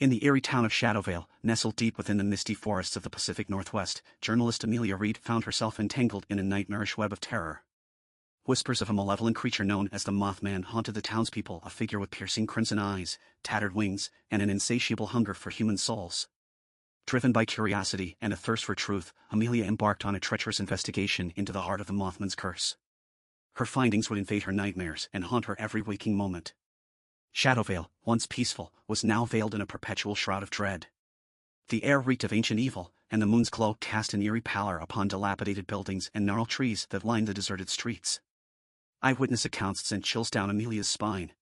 In the eerie town of Shadowvale, nestled deep within the misty forests of the Pacific Northwest, journalist Amelia Reed found herself entangled in a nightmarish web of terror. Whispers of a malevolent creature known as the Mothman haunted the townspeople, a figure with piercing crimson eyes, tattered wings, and an insatiable hunger for human souls. Driven by curiosity and a thirst for truth, Amelia embarked on a treacherous investigation into the heart of the Mothman's curse. Her findings would invade her nightmares and haunt her every waking moment. Shadowvale, once peaceful, was now veiled in a perpetual shroud of dread. The air reeked of ancient evil, and the moon's glow cast an eerie pallor upon dilapidated buildings and gnarled trees that lined the deserted streets. Eyewitness accounts sent chills down Amelia's spine.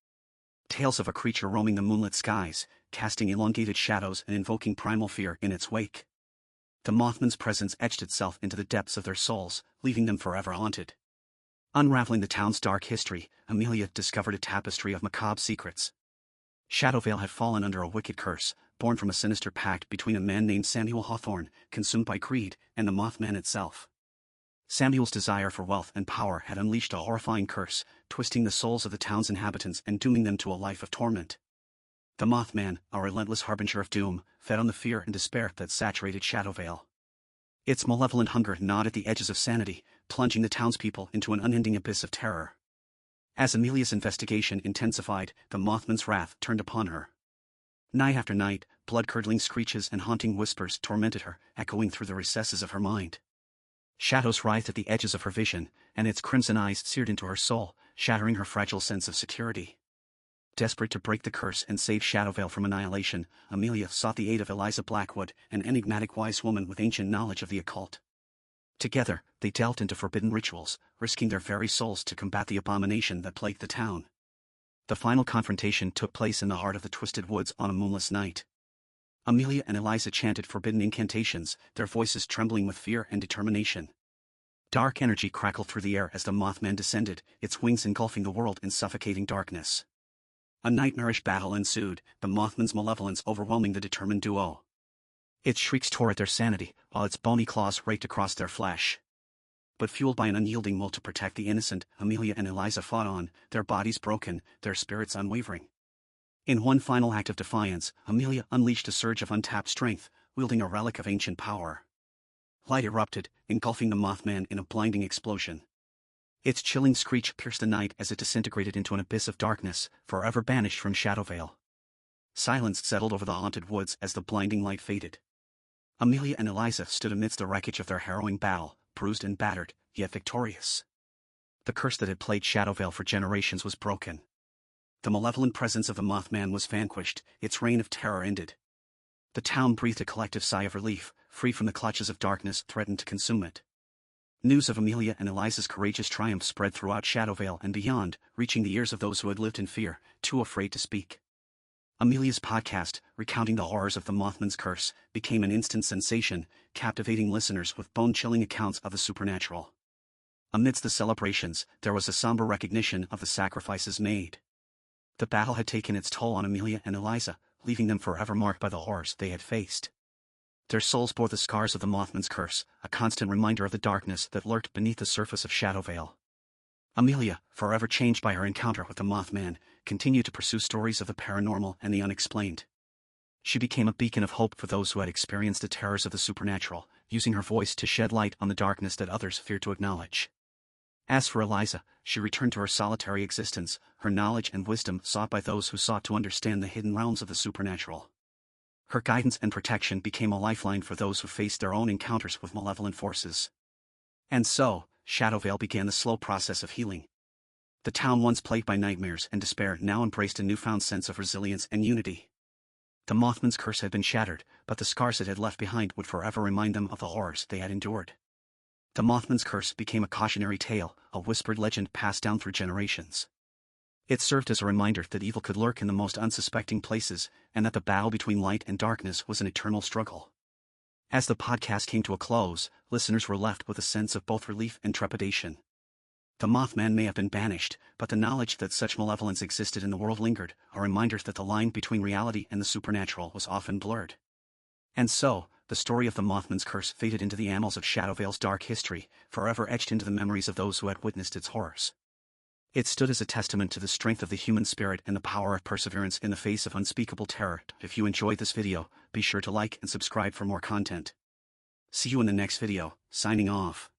Tales of a creature roaming the moonlit skies, casting elongated shadows and invoking primal fear in its wake. The Mothman's presence etched itself into the depths of their souls, leaving them forever haunted. Unraveling the town's dark history, Amelia discovered a tapestry of macabre secrets. Shadowvale had fallen under a wicked curse, born from a sinister pact between a man named Samuel Hawthorne, consumed by greed, and the Mothman itself. Samuel's desire for wealth and power had unleashed a horrifying curse, twisting the souls of the town's inhabitants and dooming them to a life of torment. The Mothman, a relentless harbinger of doom, fed on the fear and despair that saturated Shadowvale. Its malevolent hunger gnawed at the edges of sanity, plunging the townspeople into an unending abyss of terror. As Amelia's investigation intensified, the Mothman's wrath turned upon her. Night after night, blood-curdling screeches and haunting whispers tormented her, echoing through the recesses of her mind. Shadows writhed at the edges of her vision, and its crimson eyes seared into her soul, shattering her fragile sense of security. Desperate to break the curse and save Shadowvale from annihilation, Amelia sought the aid of Eliza Blackwood, an enigmatic wise woman with ancient knowledge of the occult. Together, they delved into forbidden rituals, risking their very souls to combat the abomination that plagued the town. The final confrontation took place in the heart of the twisted woods on a moonless night. Amelia and Eliza chanted forbidden incantations, their voices trembling with fear and determination. Dark energy crackled through the air as the Mothman descended, its wings engulfing the world in suffocating darkness. A nightmarish battle ensued, the Mothman's malevolence overwhelming the determined duo. Its shrieks tore at their sanity, while its bony claws raked across their flesh. But fueled by an unyielding will to protect the innocent, Amelia and Eliza fought on, their bodies broken, their spirits unwavering. In one final act of defiance, Amelia unleashed a surge of untapped strength, wielding a relic of ancient power. Light erupted, engulfing the Mothman in a blinding explosion. Its chilling screech pierced the night as it disintegrated into an abyss of darkness, forever banished from Shadowvale. Silence settled over the haunted woods as the blinding light faded. Amelia and Eliza stood amidst the wreckage of their harrowing battle, bruised and battered, yet victorious. The curse that had plagued Shadowvale for generations was broken. The malevolent presence of the Mothman was vanquished, its reign of terror ended. The town breathed a collective sigh of relief, free from the clutches of darkness threatened to consume it. News of Amelia and Eliza's courageous triumph spread throughout Shadowvale and beyond, reaching the ears of those who had lived in fear, too afraid to speak. Amelia's podcast, recounting the horrors of the Mothman's curse, became an instant sensation, captivating listeners with bone-chilling accounts of the supernatural. Amidst the celebrations, there was a somber recognition of the sacrifices made. The battle had taken its toll on Amelia and Eliza, leaving them forever marked by the horrors they had faced. Their souls bore the scars of the Mothman's curse, a constant reminder of the darkness that lurked beneath the surface of Shadowvale. Amelia, forever changed by her encounter with the Mothman, continued to pursue stories of the paranormal and the unexplained. She became a beacon of hope for those who had experienced the terrors of the supernatural, using her voice to shed light on the darkness that others feared to acknowledge. As for Eliza, she returned to her solitary existence, her knowledge and wisdom sought by those who sought to understand the hidden realms of the supernatural. Her guidance and protection became a lifeline for those who faced their own encounters with malevolent forces. And so, Shadowvale began the slow process of healing. The town once plagued by nightmares and despair now embraced a newfound sense of resilience and unity. The Mothman's curse had been shattered, but the scars it had left behind would forever remind them of the horrors they had endured. The Mothman's curse became a cautionary tale, a whispered legend passed down through generations. It served as a reminder that evil could lurk in the most unsuspecting places, and that the battle between light and darkness was an eternal struggle. As the podcast came to a close, listeners were left with a sense of both relief and trepidation. The Mothman may have been banished, but the knowledge that such malevolence existed in the world lingered, a reminder that the line between reality and the supernatural was often blurred. And so, the story of the Mothman's curse faded into the annals of Shadowvale's dark history, forever etched into the memories of those who had witnessed its horrors. It stood as a testament to the strength of the human spirit and the power of perseverance in the face of unspeakable terror. If you enjoyed this video, be sure to like and subscribe for more content. See you in the next video, signing off.